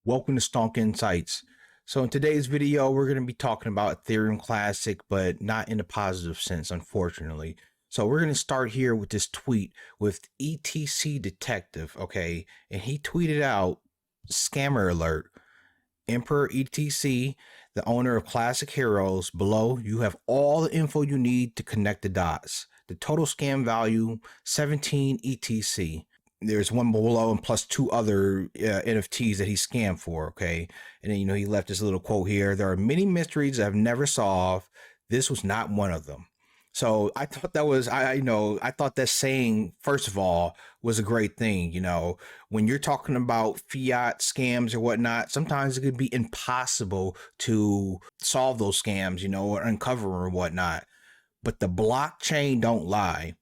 Welcome to Stonk Insights. So in today's video, we're going to be talking about Ethereum Classic, but not in a positive sense, unfortunately. So we're going to start here with this tweet with ETC Detective, okay? And he tweeted out, scammer alert, Emperor ETC, the owner of Classic Heroes. Below, you have all the info you need to connect the dots. The total scam value, 17 ETC. There's one below and plus two other NFTs that he scammed for. Okay. And then, he left this little quote here. There are many mysteries I've never solved. This was not one of them. So I thought that was, I thought that saying, first of all, was a great thing. When you're talking about fiat scams or whatnot, sometimes it could be impossible to solve those scams, or uncover them or whatnot. But the blockchain don't lie.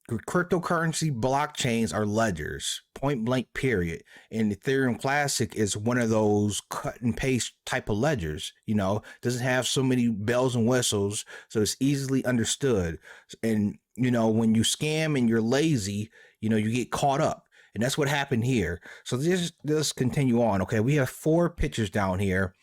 Cryptocurrency blockchains are ledgers, point blank, period. And Ethereum Classic is one of those cut and paste type of ledgers. Doesn't have so many bells and whistles, so it's easily understood. And when you scam and you're lazy, you get caught up, and that's what happened here. So let's continue on. Okay, we have 4 pictures down here.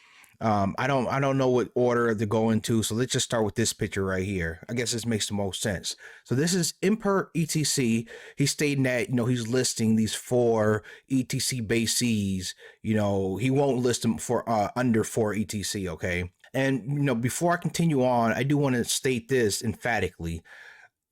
I don't know what order to go into, so let's just start with this picture right here. I guess this makes the most sense. So this is Emperor ETC. He's stating that he's listing these 4 ETCBAYCs. He won't list them for under 4 ETC. Okay, and before I continue on, I do want to state this emphatically.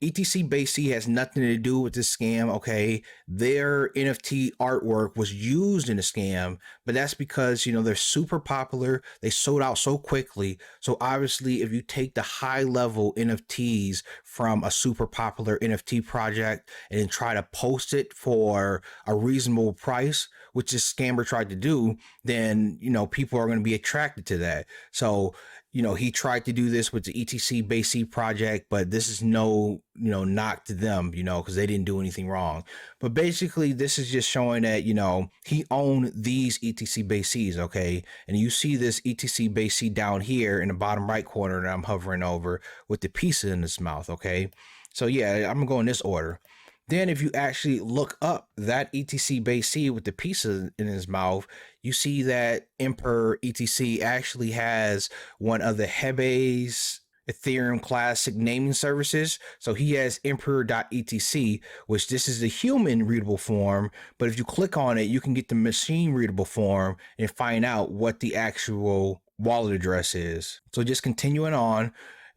ETCBAYC has nothing to do with this scam, okay? Their NFT artwork was used in a scam, but that's because, they're super popular. They sold out so quickly. So obviously, if you take the high-level NFTs from a super popular NFT project and then try to post it for a reasonable price, which this scammer tried to do, then, people are going to be attracted to that. So, he tried to do this with the ETCBAYC project, but this is no, knock to them, because they didn't do anything wrong. But basically, this is just showing that, he owned these ETCBAYCs, okay? And you see this ETCBAYC down here in the bottom right corner that I'm hovering over with the pizza in its mouth, okay? So yeah, I'm gonna go in this order. Then if you actually look up that ETCBAYC with the pizza in his mouth, you see that Emperor ETC actually has one of the Hebe's Ethereum Classic naming services. So he has Emperor.etc, which this is the human readable form. But if you click on it, you can get the machine readable form and find out what the actual wallet address is. So just continuing on,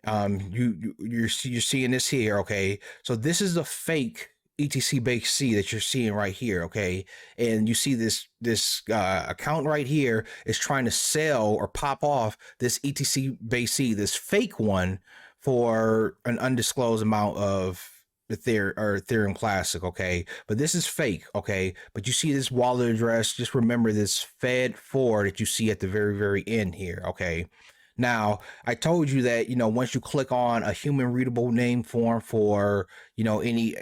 you're seeing this here. Okay, so this is the fake ETCBAYC that you're seeing right here, okay? And you see this account right here is trying to sell or pop off this ETCBAYC, this fake one, for an undisclosed amount of Ethereum Classic, okay? But this is fake, okay? But you see this wallet address. Just remember this Fed4 that you see at the very, very end here, okay? Now, I told you that, once you click on a human readable name form for, any,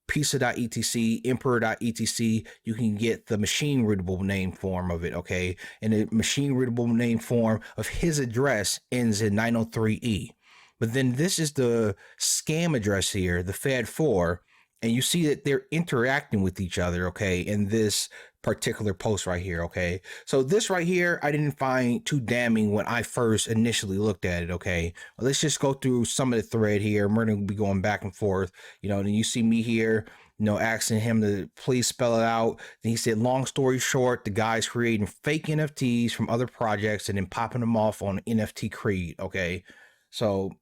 pizza.etc, emperor.etc, you can get the machine readable name form of it, okay? And the machine readable name form of his address ends in 903E. But then this is the scam address here, the Fed4, and you see that they're interacting with each other, okay, in this particular post right here, okay? So this right here, I didn't find too damning when I first initially looked at it, okay? Well, let's just go through some of the thread here. We're going to be going back and forth, and you see me here, asking him to please spell it out. Then he said, long story short, the guy's creating fake NFTs from other projects and then popping them off on NFTCREED, okay? So,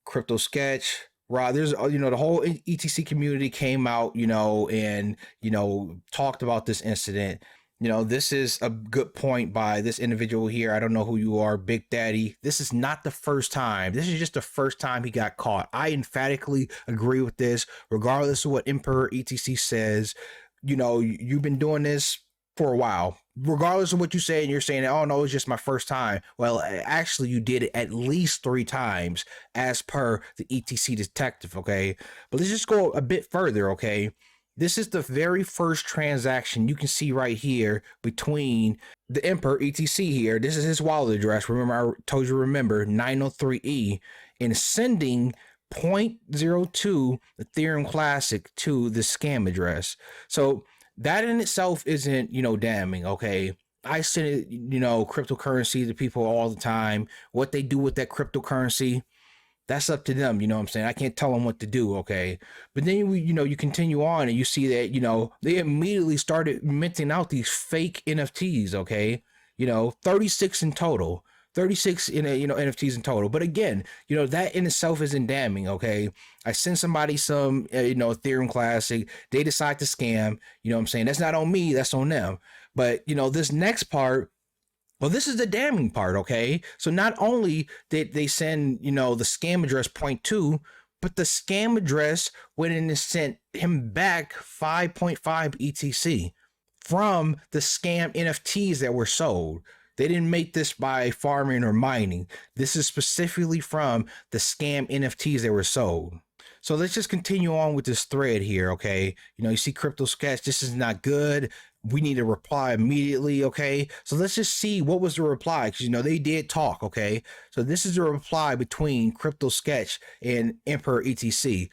Crypto Sketch, Rob, there's, the whole ETC community came out, and, talked about this incident. This is a good point by this individual here. I don't know who you are, Big Daddy. This is not the first time. This is just the first time he got caught. I emphatically agree with this, regardless of what Emperor ETC says. You've been doing this for a while. Regardless of what you say, and you're saying, oh no, it's just my first time. Well, actually, you did it at least 3 times as per the ETC detective, okay? But let's just go a bit further, okay? This is the very first transaction you can see right here between the Emperor ETC here. This is his wallet address. Remember, I told you, 903E, and sending 0.02 Ethereum Classic to the scam address. So that in itself isn't, damning, okay? I send it, cryptocurrency to people all the time. What they do with that cryptocurrency, that's up to them. You know what I'm saying? I can't tell them what to do. Okay. But then you continue on and you see that, they immediately started minting out these fake NFTs. Okay. 36 in total. 36 in NFTs in total. But again, that in itself isn't damning. Okay. I send somebody some Ethereum Classic, they decide to scam. You know what I'm saying? That's not on me, that's on them. But this next part, well, this is the damning part, okay? So not only did they send, the scam address point two, but the scam address went in and sent him back 5.5 ETC from the scam NFTs that were sold. They didn't make this by farming or mining. This is specifically from the scam NFTs that were sold. So let's just continue on with this thread here, okay? You see Crypto Sketch, this is not good. We need a reply immediately, okay? So let's just see what was the reply, because, they did talk, okay? So this is the reply between Crypto Sketch and Emperor ETC,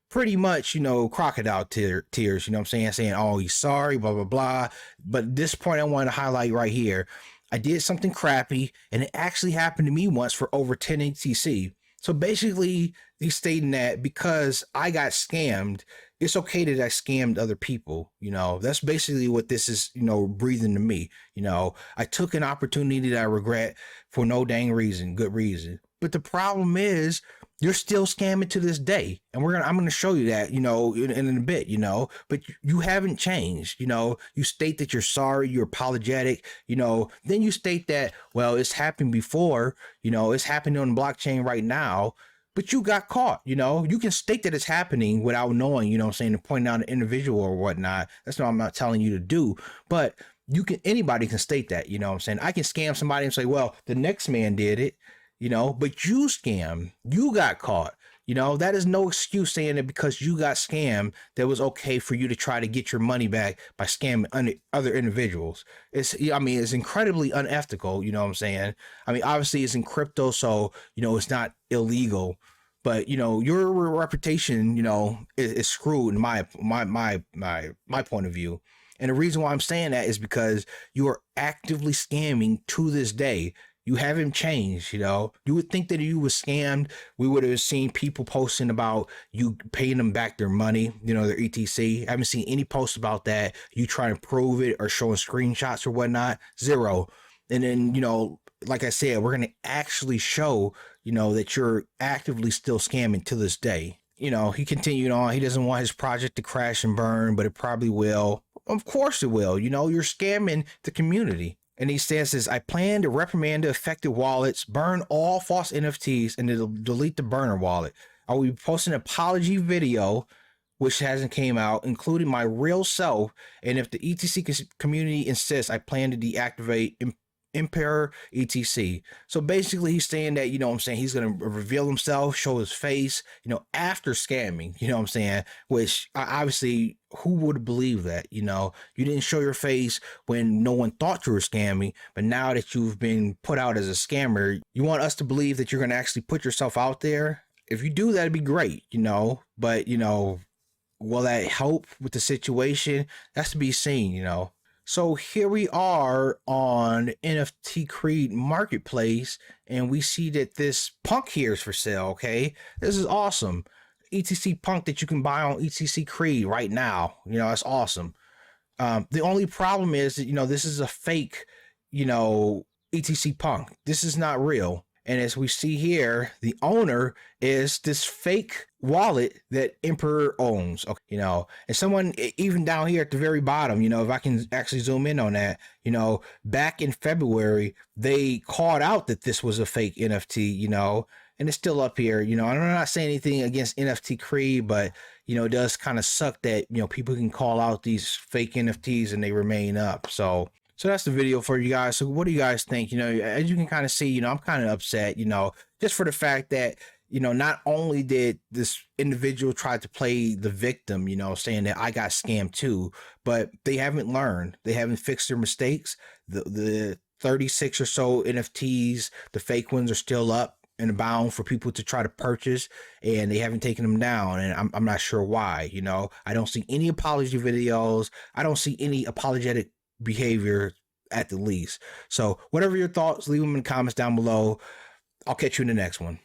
pretty much, crocodile tears, you know what I'm saying, oh, he's sorry, blah, blah, blah. But this point I want to highlight right here. I did something crappy, and it actually happened to me once for over 10 ETC. So basically, he's stating that because I got scammed, it's okay that I scammed other people. That's basically what this is, breathing to me. I took an opportunity that I regret for no dang reason, good reason. But the problem is, you're still scamming to this day. And I'm going to show you that, in a bit, but you haven't changed. You state that you're sorry, you're apologetic, then you state that, well, it's happened before, it's happening on the blockchain right now, but you got caught. You can state that it's happening without knowing, and pointing out an individual or whatnot. That's what I'm not telling you to do, but anybody can state that, I can scam somebody and say, well, the next man did it. But you scammed, you got caught. That is no excuse saying that because you got scammed, that was okay for you to try to get your money back by scamming other individuals. It's incredibly unethical. You know what I'm saying? Obviously it's in crypto, so, it's not illegal, but, your reputation, is screwed in my point of view. And the reason why I'm saying that is because you are actively scamming to this day. You haven't changed, You would think that if you were scammed, we would have seen people posting about you paying them back their money, their ETC. I haven't seen any posts about that. You trying to prove it or showing screenshots or whatnot. Zero. And then, like I said, we're going to actually show, that you're actively still scamming to this day. He continued on. He doesn't want his project to crash and burn, but it probably will. Of course it will. You're scamming the community. And he says this, I plan to reprimand the affected wallets, burn all false NFTs, and delete the burner wallet. I will be posting an apology video, which hasn't came out, including my real self. And if the ETC community insists, I plan to deactivate Emperor ETC. So basically he's saying that, he's going to reveal himself, show his face, after scamming, which obviously who would believe that, you didn't show your face when no one thought you were scamming, but now that you've been put out as a scammer, you want us to believe that you're going to actually put yourself out there. If you do, that'd be great, but, will that help with the situation? That's to be seen, So here we are on NFTCREED marketplace, and we see that this punk here is for sale. Okay, this is awesome. ETC punk that you can buy on ETCCREED right now. That's awesome. The only problem is that this is a fake, ETC punk. This is not real. And as we see here, the owner is this fake wallet that Emperor owns, okay, and someone even down here at the very bottom, if I can actually zoom in on that, back in February, they called out that this was a fake NFT, and it's still up here, I'm not saying anything against NFTCREED, but, it does kind of suck that, people can call out these fake NFTs and they remain up. So that's the video for you guys. So what do you guys think? As you can kind of see, I'm kind of upset, just for the fact that, not only did this individual try to play the victim, saying that I got scammed too, but they haven't learned. They haven't fixed their mistakes. The 36 or so NFTs, the fake ones, are still up and abound for people to try to purchase, and they haven't taken them down. And I'm not sure why. I don't see any apology videos. I don't see any apologetic behavior at the least. So whatever your thoughts, leave them in the comments down below. I'll catch you in the next one.